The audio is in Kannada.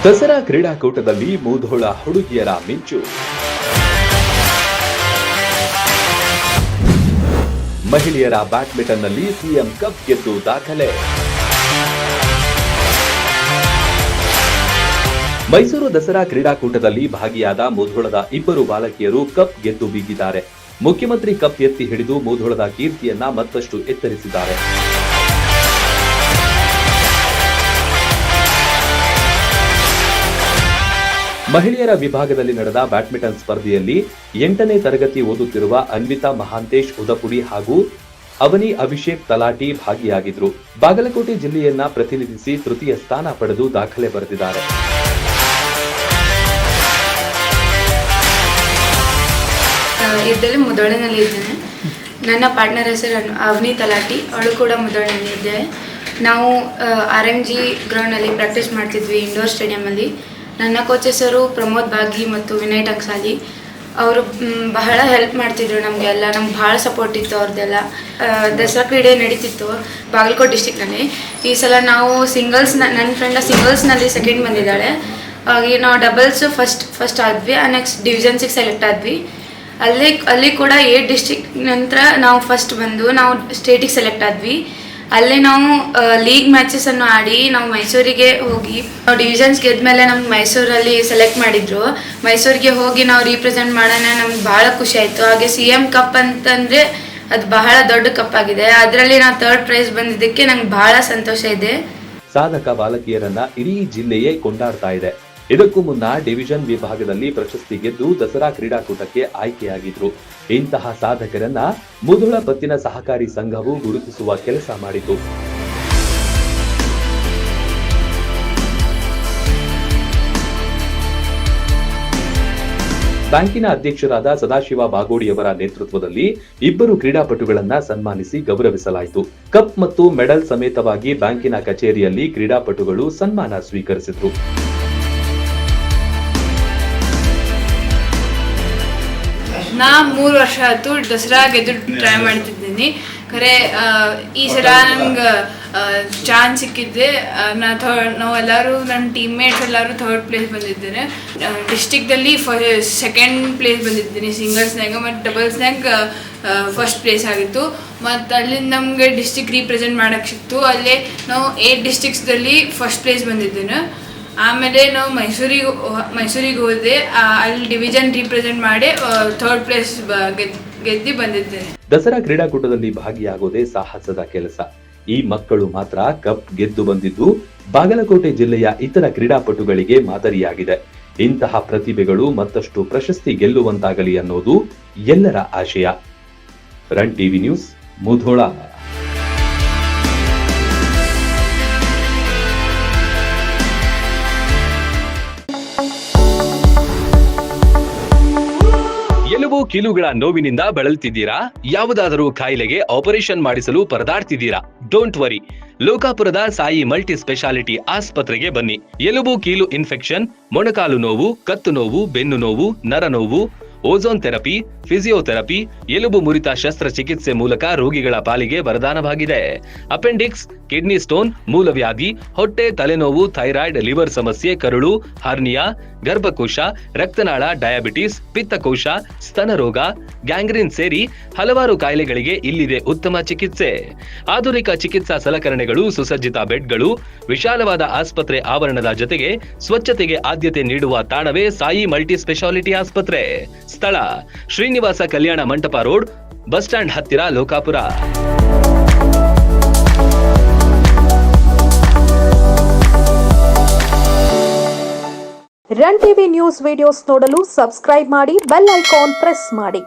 ದಸರಾ ಕ್ರೀಡಾಕೂಟದಲ್ಲಿ ಮುಧೋಳ ಹುಡುಗಿಯರ ಮಿಂಚು. ಮಹಿಳೆಯರ ಬ್ಯಾಡ್ಮಿಂಟನ್ನಲ್ಲಿ ಸಿಎಂ ಕಪ್ ಗೆದ್ದು ದಾಖಲೆ. ಮೈಸೂರು ದಸರಾ ಕ್ರೀಡಾಕೂಟದಲ್ಲಿ ಭಾಗಿಯಾದ ಮುಧೋಳದ ಇಬ್ಬರು ಬಾಲಕಿಯರು ಕಪ್ ಗೆದ್ದು ಬೀಗಿದ್ದಾರೆ. ಮುಖ್ಯಮಂತ್ರಿ ಕಪ್ ಎತ್ತಿ ಹಿಡಿದು ಮುಧೋಳದ ಕೀರ್ತಿಯನ್ನ ಮತ್ತಷ್ಟು ಎತ್ತರಿಸಿದ್ದಾರೆ. ಮಹಿಳೆಯರ ವಿಭಾಗದಲ್ಲಿ ನಡೆದ ಬ್ಯಾಡ್ಮಿಂಟನ್ ಸ್ಪರ್ಧೆಯಲ್ಲಿ 8ನೇ ತರಗತಿ ಓದುತ್ತಿರುವ ಅನ್ವಿತಾ ಮಹಾಂತೇಶ್ ಉದಪುಡಿ ಹಾಗೂ ಅವನಿ ಅಭಿಷೇಕ್ ತಲಾಟಿ ಭಾಗಿಯಾಗಿದ್ರು. ಬಾಗಲಕೋಟೆ ಜಿಲ್ಲೆಯನ್ನ ಪ್ರತಿನಿಧಿಸಿ ತೃತೀಯ ಸ್ಥಾನ ಪಡೆದು ದಾಖಲೆ ಬರೆದಿದ್ದಾರೆ. ಇದರಲ್ಲಿ ಮುಧೋಳನಲ್ಲಿ ಇದ್ದೇನೆ. ನನ್ನ ಪಾರ್ಟ್ನರ್ ಹೆಸರು ಅವನಿ ತಲಾಟಿ, ಅವಳು ಕೂಡ ಮುಧೋಳನಲ್ಲಿ ಇದ್ದೆ. ನಾವು RMG ಗ್ರೌಂಡ್ನಲ್ಲಿ ಪ್ರಾಕ್ಟೀಸ್ ಮಾಡ್ತಿದ್ವಿ, ಇಂಡೋರ್ ಸ್ಟೇಡಿಯಮಲ್ಲಿ. ನನ್ನ ಕೋಚ್ ಹೆಸರು ಪ್ರಮೋದ್ ಬಾಗಿ ಮತ್ತು ವಿನಯ್ ಟಕ್ಸಾಲಿ. ಅವರು ಬಹಳ ಹೆಲ್ಪ್ ಮಾಡ್ತಿದ್ರು ನಮಗೆಲ್ಲ, ನಮ್ಗೆ ಭಾಳ ಸಪೋರ್ಟ್ ಇತ್ತು ಅವ್ರದ್ದೆಲ್ಲ. ದಸರಾ ಕ್ರೀಡೆ ನಡೀತಿತ್ತು ಬಾಗಲಕೋಟೆ ಡಿಸ್ಟಿಕ್ನಲ್ಲಿ. ಈ ಸಲ ನಾವು ನನ್ನ ಫ್ರೆಂಡ ಸಿಂಗಲ್ಸ್ನಲ್ಲಿ ಸೆಕೆಂಡ್ ಬಂದಿದ್ದಾಳೆ. ಹಾಗೆ ನಾವು ಡಬಲ್ಸ್ ಫಸ್ಟ್ ಆದ್ವಿ. ನೆಕ್ಸ್ಟ್ ಡಿವಿಷನ್ಸಿಗೆ ಸೆಲೆಕ್ಟ್ ಆದ್ವಿ. ಅಲ್ಲಿ ಕೂಡ 8 ಡಿಸ್ಟಿಕ್ ನಂತರ ನಾವು ಫಸ್ಟ್ ಬಂದು ನಾವು ಸ್ಟೇಟಿಗೆ ಸೆಲೆಕ್ಟ್ ಆದ್ವಿ. ಅಲ್ಲೇ ನಾವು ಲೀಗ್ ಮ್ಯಾಚಸನ್ನು ಆಡಿ ನಾವು ಮೈಸೂರಿಗೆ ಹೋಗಿ ನಾವು ಡಿವಿಷನ್ಸ್ ಗೆದ್ಮೇಲೆ ನಮ್ಗೆ ಮೈಸೂರಲ್ಲಿ ಸೆಲೆಕ್ಟ್ ಮಾಡಿದ್ರು. ಮೈಸೂರಿಗೆ ಹೋಗಿ ನಾವು ರೀಪ್ರೆಸೆಂಟ್ ಮಾಡೋಣ, ನಮ್ಗೆ ಭಾಳ ಖುಷಿ ಆಯಿತು. ಹಾಗೆ CM ಕಪ್ ಅಂತಂದರೆ ಅದು ಬಹಳ ದೊಡ್ಡ ಕಪ್ ಆಗಿದೆ. ಅದರಲ್ಲಿ ನಾವು 3rd ಪ್ರೈಸ್ ಬಂದಿದ್ದಕ್ಕೆ ನಂಗೆ ಬಹಳ ಸಂತೋಷ ಇದೆ. ಸಾಧಕ ಬಾಲಕಿಯರನ್ನ ಇಡೀ ಜಿಲ್ಲೆಯೇ ಕೊಂಡಾಡ್ತಾ ಇದೆ. ಇದಕ್ಕೂ ಮುನ್ನ ಡಿವಿಷನ್ ವಿಭಾಗದಲ್ಲಿ ಪ್ರಶಸ್ತಿ ಗೆದ್ದು ದಸರಾ ಕ್ರೀಡಾಕೂಟಕ್ಕೆ ಆಯ್ಕೆಯಾಗಿದ್ರು. ಇಂತಹ ಸಾಧಕರನ್ನ ಮುಧೋಳ ಪತ್ತಿನ ಸಹಕಾರಿ ಸಂಘವು ಗುರುತಿಸುವ ಕೆಲಸ ಮಾಡಿತು. ಬ್ಯಾಂಕಿನ ಅಧ್ಯಕ್ಷರಾದ ಸದಾಶಿವ ಬಾಗೋಡಿಯವರ ನೇತೃತ್ವದಲ್ಲಿ ಇಬ್ಬರು ಕ್ರೀಡಾಪಟುಗಳನ್ನ ಸನ್ಮಾನಿಸಿ ಗೌರವಿಸಲಾಯಿತು. ಕಪ್ ಮತ್ತು ಮೆಡಲ್ ಸಮೇತವಾಗಿ ಬ್ಯಾಂಕಿನ ಕಚೇರಿಯಲ್ಲಿ ಕ್ರೀಡಾಪಟುಗಳು ಸನ್ಮಾನ ಸ್ವೀಕರಿಸಿದ್ರು. ನಾ 3 ವರ್ಷ ಆಯ್ತು ದಸರಾ ಗೆದ್ದು ಟ್ರೈ ಮಾಡ್ತಿದ್ದೀನಿ. ಖರೆ ಈ ಸಲ ನಂಗೆ ಚಾನ್ಸ್ ಸಿಕ್ಕಿದ್ದೆ. ನಾವೆಲ್ಲರೂ ನನ್ನ ಟೀಮ್ಮೇಟ್ಸ್ ಎಲ್ಲರೂ 3rd ಪ್ಲೇಸ್ ಬಂದಿದ್ದೇನೆ. ಡಿಸ್ಟಿಕ್ದಲ್ಲಿ ಸೆಕೆಂಡ್ ಪ್ಲೇಸ್ ಬಂದಿದ್ದೀನಿ ಸಿಂಗಲ್ಸ್ನಾಗ, ಮತ್ತು ಡಬಲ್ಸ್ನಾಗ ಫಸ್ಟ್ ಪ್ಲೇಸ್ ಆಗಿತ್ತು. ಮತ್ತು ಅಲ್ಲಿಂದ ನಮಗೆ ಡಿಸ್ಟಿಕ್ ರೀಪ್ರೆಸೆಂಟ್ ಮಾಡೋಕ್ಕೆ ಸಿಕ್ತು. ಅಲ್ಲೇ ನಾವು 8 ಡಿಸ್ಟಿಕ್ಸ್ದಲ್ಲಿ ಫಸ್ಟ್ ಪ್ಲೇಸ್ ಬಂದಿದ್ದೇನೆ. ಆಮೇಲೆ ನಾವು ಮೈಸೂರಿಗೆ ಹೋದೆ. ಅಲ್ಲಿ ಡಿವಿಷನ್ ರೀಪ್ರೆಸೆಂಟ್ ಮಾಡಿ 3rd ಪ್ಲೇಸ್ ಗೆದ್ದು ಬಂದಿದ್ದೇನೆ. ದಸರಾ ಕ್ರೀಡಾಕೂಟದಲ್ಲಿ ಭಾಗಿಯಾಗೋದೇ ಸಾಹಸದ ಕೆಲಸ. ಈ ಮಕ್ಕಳು ಮಾತ್ರ ಕಪ್ ಗೆದ್ದು ಬಂದಿದ್ದು ಬಾಗಲಕೋಟೆ ಜಿಲ್ಲೆಯ ಇತರ ಕ್ರೀಡಾಪಟುಗಳಿಗೆ ಮಾದರಿಯಾಗಿದೆ. ಇಂತಹ ಪ್ರತಿಭೆಗಳು ಮತ್ತಷ್ಟು ಪ್ರಶಸ್ತಿ ಗೆಲ್ಲುವಂತಾಗಲಿ ಅನ್ನೋದು ಎಲ್ಲರ ಆಶಯ. Run TV news, Mudhol. ಎಲುಬು ಕೀಲುಗಳ ನೋವಿನಿಂದ ಬಳಲ್ತಿದ್ದೀರಾ? ಯಾವುದಾದರೂ ಕಾಯಿಲೆಗೆ ಆಪರೇಷನ್ ಮಾಡಿಸಲು ಪರದಾಡ್ತಿದ್ದೀರಾ? ಡೋಂಟ್ ವರಿ, ಲೋಕಾಪುರದ ಸಾಯಿ ಮಲ್ಟಿ ಸ್ಪೆಷಾಲಿಟಿ ಆಸ್ಪತ್ರೆಗೆ ಬನ್ನಿ. ಎಲುಬು ಕೀಲು ಇನ್ಫೆಕ್ಷನ್, ಮೊಣಕಾಲು ನೋವು, ಕತ್ತು ನೋವು, ಬೆನ್ನು ನೋವು, ನರ ನೋವು, ಓಝೋನ್ ಥೆರಪಿ, ಫಿಸಿಯೋಥೆರಪಿ, ಎಲುಬು ಮುರಿತ ಶಸ್ತ್ರಚಿಕಿತ್ಸೆ ಮೂಲಕ ರೋಗಿಗಳ ಪಾಲಿಗೆ ವರದಾನವಾಗಿದೆ. ಅಪೆಂಡಿಕ್ಸ್, ಕಿಡ್ನಿ ಸ್ಟೋನ್, ಮೂಲವ್ಯಾಧಿ, ಹೊಟ್ಟೆ, ತಲೆನೋವು, ಥೈರಾಯ್ಡ್, ಲಿವರ್ ಸಮಸ್ಯೆ, ಕರುಳು, ಹರ್ನಿಯಾ, ಗರ್ಭಕೋಶ, ರಕ್ತನಾಳ, ಡಯಾಬಿಟಿಸ್, ಪಿತ್ತಕೋಶ, ಸ್ತನ ರೋಗ, ಗ್ಯಾಂಗ್ರೀನ್ ಸೇರಿ ಹಲವಾರು ಕಾಯಿಲೆಗಳಿಗೆ ಇಲ್ಲಿದೆ ಉತ್ತಮ ಚಿಕಿತ್ಸೆ. ಆಧುನಿಕ ಚಿಕಿತ್ಸಾ ಸಲಕರಣೆಗಳು, ಸುಸಜ್ಜಿತ ಬೆಡ್ಗಳು, ವಿಶಾಲವಾದ ಆಸ್ಪತ್ರೆ ಆವರಣದ ಜೊತೆಗೆ ಸ್ವಚ್ಛತೆಗೆ ಆದ್ಯತೆ ನೀಡುವ ತಾಣವೇ ಸಾಯಿ ಮಲ್ಟಿ ಸ್ಪೆಷಾಲಿಟಿ ಆಸ್ಪತ್ರೆ. ಸ್ಥಳ Srinivasa Kalyana Mantapa road, bus stand ಹತ್ತಿರ, Lokapur. Run TV news videos ನೋಡಲು ಸಬ್ಸ್ಕ್ರೈಬ್ ಮಾಡಿ, ಬೆಲ್ ಐಕಾನ್ ಪ್ರೆಸ್ ಮಾಡಿ.